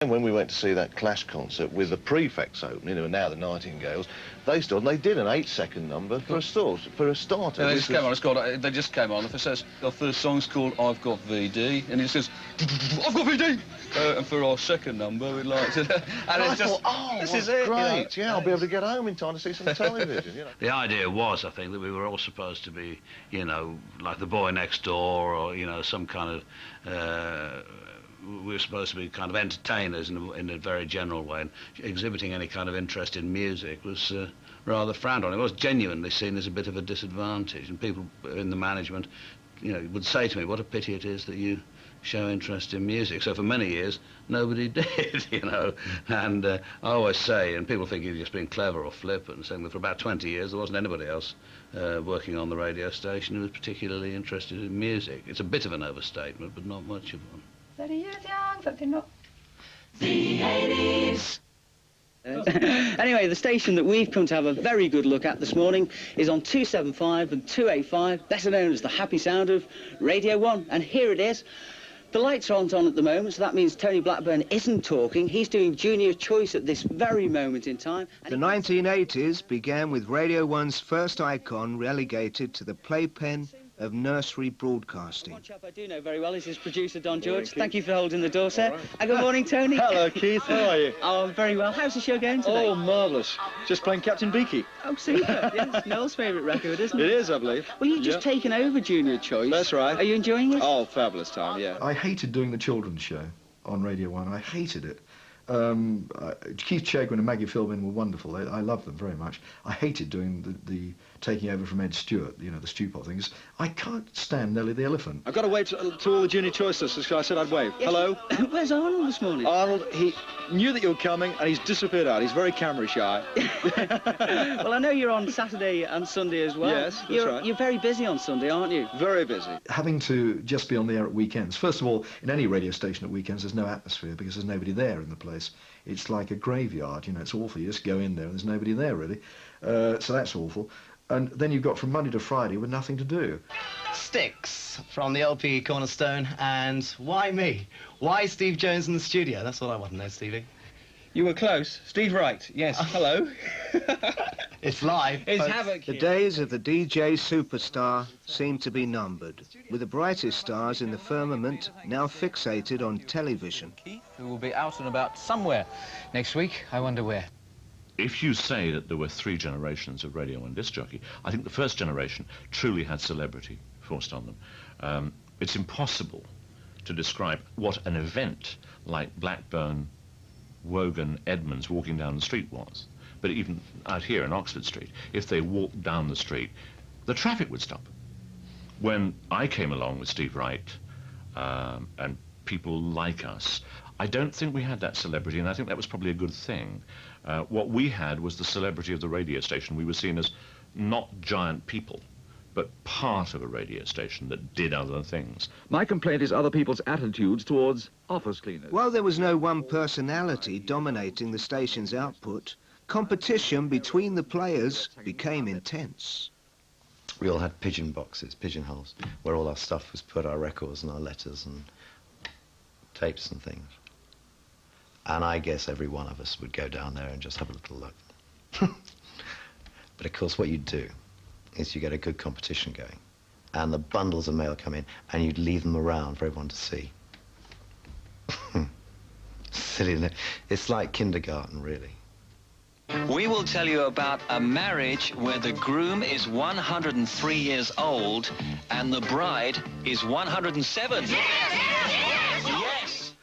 And when we went to see that Clash concert with the Prefects opening, who are now the Nightingales, they stood and they did an 8-second number for a starter. Yeah, they just came on. Our first song's called I've Got VD, and it says, I've got VD! And for our second number, we'd like to... and I thought, oh, this is it, great, you know? yeah, I'll be able to get home in time to see some television, you know. The idea was, I think, that we were all supposed to be, you know, like the boy next door, or, you know, some kind of... we were supposed to be kind of entertainers in a very general way, and exhibiting any kind of interest in music was rather frowned on. It was genuinely seen as a bit of a disadvantage, and people in the management, you know, would say to me, what a pity it is that you show interest in music. So for many years, nobody did, you know, and I always say, and people think you're just being clever or flippant, saying that for about 20 years there wasn't anybody else working on the radio station who was particularly interested in music. It's a bit of an overstatement, but not much of one. 30 years young, but they're not. The 80s. Anyway, the station that we've come to have a very good look at this morning is on 275 and 285, better known as the happy sound of Radio 1. And here it is. The lights aren't on at the moment, so that means Tony Blackburn isn't talking. He's doing Junior Choice at this very moment in time. The 1980s began with Radio 1's first icon relegated to the playpen of nursery broadcasting. One chap I do know very well is his producer, Don George. Thank you for holding the door, sir. And good morning, Tony. Hello, Keith. How are you? Oh, very well. How's the show going today? Oh, marvellous. Just playing Captain Beaky. Oh, super. Yes, Noel's favourite record, isn't it? It is, I believe. Well, you've just taken over Junior Choice. That's right. Are you enjoying it? Oh, fabulous time, yeah. I hated doing the children's show on Radio 1. I hated it. Keith Chegwin and Maggie Philbin were wonderful. I loved them very much. I hated doing the taking over from Ed Stewart, you know, the Stewpot things. I can't stand Nellie the Elephant. I've got to wave to all the Junior Choice sisters, because I said I'd wave. Yes. Hello? Where's Arnold this morning? Arnold, he knew that you were coming, and he's disappeared out. He's very camera shy. Well, I know you're on Saturday and Sunday as well. Yes, that's right. You're very busy on Sunday, aren't you? Very busy. Having to just be on the air at weekends. First of all, in any radio station at weekends, there's no atmosphere because there's nobody there in the place. It's like a graveyard, you know, it's awful. You just go in there and there's nobody there, really. So that's awful. And then you've got from Monday to Friday with nothing to do. Sticks from the LP Cornerstone, and why me? Why Steve Jones in the studio? That's all I want to know, Stevie. You were close. Steve Wright, yes, hello. It's live. It's Havoc. The days of the DJ superstar seem to be numbered, with the brightest stars in the firmament now fixated on television. Keith, who will be out and about somewhere next week, I wonder where. If you say that there were 3 generations of Radio 1 disc jockey, I think the first generation truly had celebrity forced on them. It's impossible to describe what an event like Blackburn, Wogan, Edmonds walking down the street was. But even out here in Oxford Street, if they walked down the street, the traffic would stop. When I came along with Steve Wright and people like us, I don't think we had that celebrity, and I think that was probably a good thing. What we had was the celebrity of the radio station. We were seen as not giant people, but part of a radio station that did other things. My complaint is other people's attitudes towards office cleaners. While there was no one personality dominating the station's output, competition between the players became intense. We all had pigeon boxes, pigeonholes, where all our stuff was put, our records and our letters and tapes and things. And I guess every one of us would go down there and just have a little look. But of course what you'd do is you get a good competition going, and the bundles of mail come in, and you'd leave them around for everyone to see. Silly, isn't it? It's like kindergarten, really. We will tell you about a marriage where the groom is 103 years old and the bride is 107. Yes!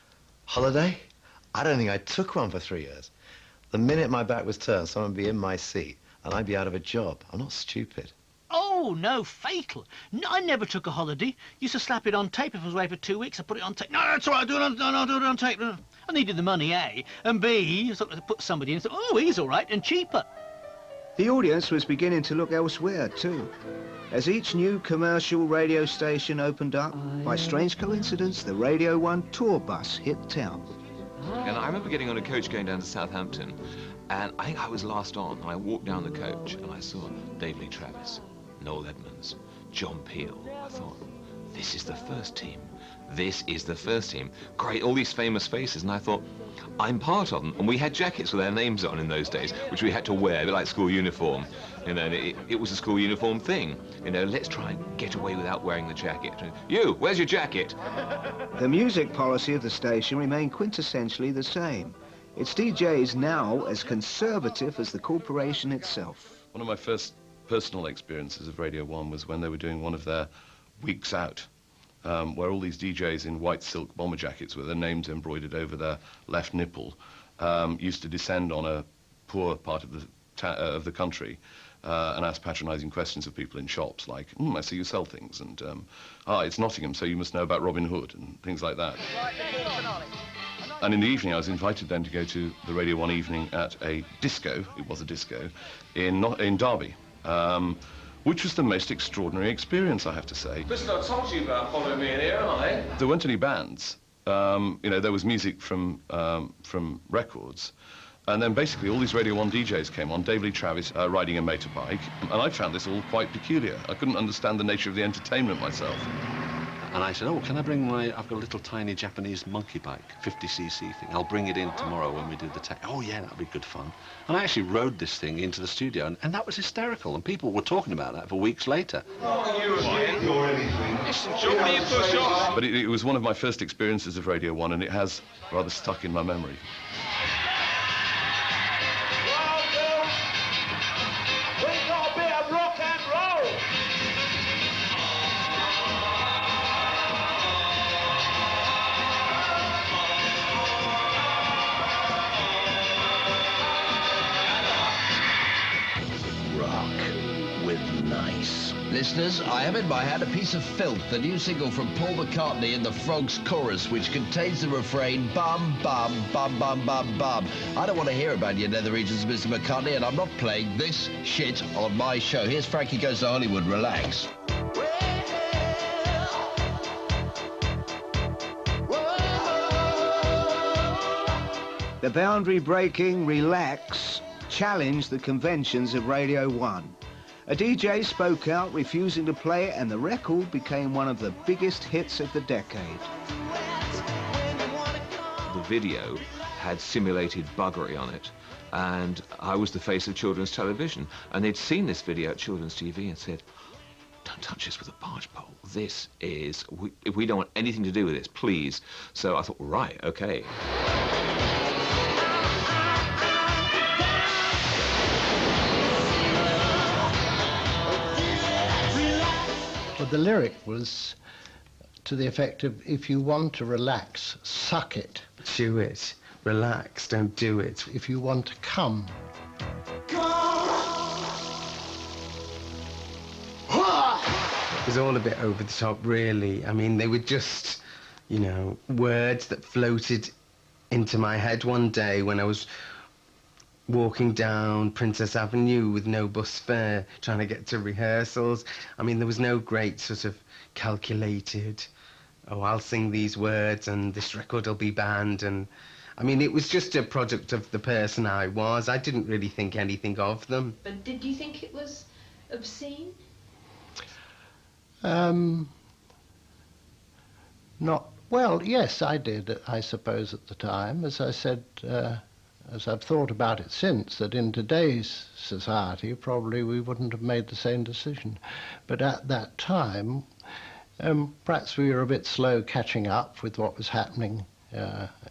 Holiday? I don't think I took one for 3 years. The minute my back was turned, someone would be in my seat, and I'd be out of a job. I'm not stupid. Oh, no, fatal. No, I never took a holiday. Used to slap it on tape if I was away for 2 weeks. I put it on tape. No, that's all right, do it on tape. No. I needed the money, A. And B, I thought to put somebody in and thought, oh, he's all right, and cheaper. The audience was beginning to look elsewhere, too. As each new commercial radio station opened up, by strange coincidence, the Radio 1 tour bus hit town. And I remember getting on a coach going down to Southampton, and I think I was last on, and I walked down the coach, and I saw Dave Lee Travis, Noel Edmonds, John Peel. I thought, this is the first team. This is the first team. Great, all these famous faces, and I thought, I'm part of them. And we had jackets with their names on in those days, which we had to wear, a bit like school uniform. You know, and it was a school uniform thing. You know, let's try and get away without wearing the jacket. You, where's your jacket? The music policy of the station remained quintessentially the same. Its DJs now as conservative as the corporation itself. One of my first personal experiences of Radio 1 was when they were doing one of their weeks out, where all these DJs in white silk bomber jackets with their names embroidered over their left nipple used to descend on a poor part of the country and ask patronising questions of people in shops like, I see you sell things, and it's Nottingham, so you must know about Robin Hood, and things like that. And in the evening, I was invited then to go to the Radio 1 evening at a disco, it was a disco, in Derby, which was the most extraordinary experience, I have to say. Listen, I told you about following me in here, haven't I? There weren't any bands. You know, there was music from records. And then basically all these Radio 1 DJs came on, Dave Lee Travis riding a motorbike, and I found this all quite peculiar. I couldn't understand the nature of the entertainment myself. And I said, oh, can I bring I've got a little tiny Japanese monkey bike, 50cc thing. I'll bring it in tomorrow when we do the tech. Oh, yeah, that'll be good fun. And I actually rode this thing into the studio, and that was hysterical, and people were talking about that for weeks later. Oh, you again? You're anything. Listen, John, will you push off? But it was one of my first experiences of Radio 1, and it has rather stuck in my memory. Listeners, I have in my hand a piece of filth, the new single from Paul McCartney and the Frogs chorus, which contains the refrain, bum, bum, bum, bum, bum, bum. I don't want to hear about your nether regions, Mr. McCartney, and I'm not playing this shit on my show. Here's Frankie Goes to Hollywood. Relax. The boundary-breaking Relax challenged the conventions of Radio 1. A DJ spoke out, refusing to play it, and the record became one of the biggest hits of the decade. The video had simulated buggery on it, and I was the face of children's television, and they'd seen this video at children's TV and said, don't touch this with a barge pole. This is, if we don't want anything to do with this, please. So I thought, right, okay. But the lyric was to the effect of, if you want to relax, suck it. Chew it. Relax, don't do it. If you want to come. It was all a bit over the top, really. I mean, they were just, you know, words that floated into my head one day when I was walking down Princess Avenue with no bus fare, trying to get to rehearsals. I mean, there was no great sort of calculated, oh, I'll sing these words and this record will be banned. And I mean, it was just a product of the person I was. I didn't really think anything of them. But did you think it was obscene? Not, well, yes, I did, I suppose, at the time. As I said, as I've thought about it since, that in today's society, probably we wouldn't have made the same decision. But at that time, perhaps we were a bit slow catching up with what was happening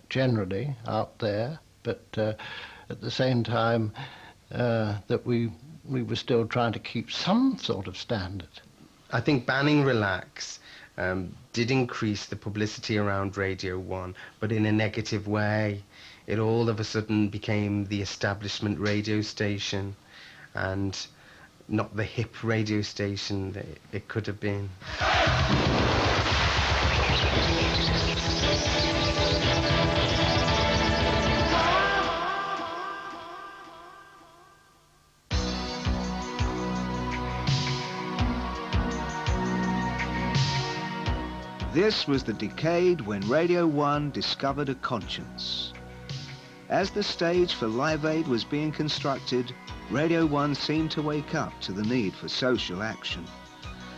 generally out there. But at the same time, that we were still trying to keep some sort of standard. I think banning Relax did increase the publicity around Radio 1, but in a negative way. It all of a sudden became the establishment radio station and not the hip radio station that it could have been. This was the decade when Radio 1 discovered a conscience. As the stage for Live Aid was being constructed, Radio 1 seemed to wake up to the need for social action.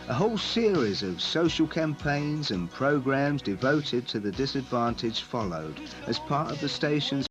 A whole series of social campaigns and programmes devoted to the disadvantaged followed as part of the station's